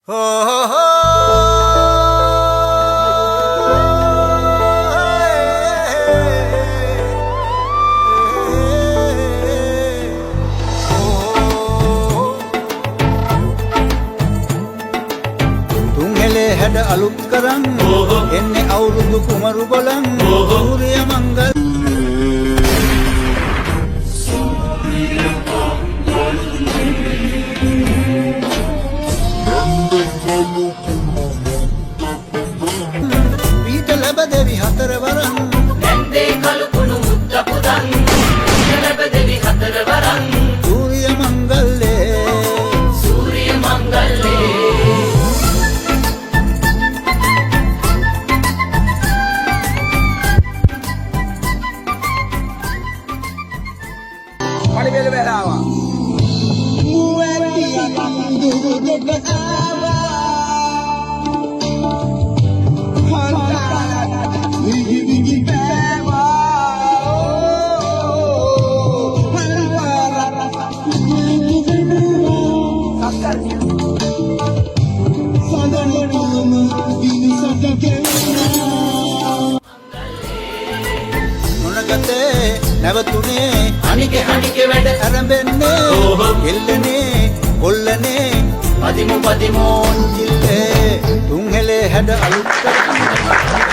තුන්හෙලේ හැඩ අලුත් කරන් එන්නේ අවුරුදු කුමරු බලන් සූර්ය මංගල පීත ලැබ දෙවි හතර වරන් නැන්දේ කළු කුණු මුද්ද පුදන් ලැබ දෙවි හතර වරන් සූර්ය මංගල්ලේ සූර්ය මංගල්ලේ පරිවේල වෙලාවා මොනගතේ නැවතුනේ අනිකේ වැඩ අරඹෙන්නේ එල්ලනේ කොල්ලනේ පදිමු ජිල්ලේ තුන්හෙලේ හැඩ අලුත් කරන්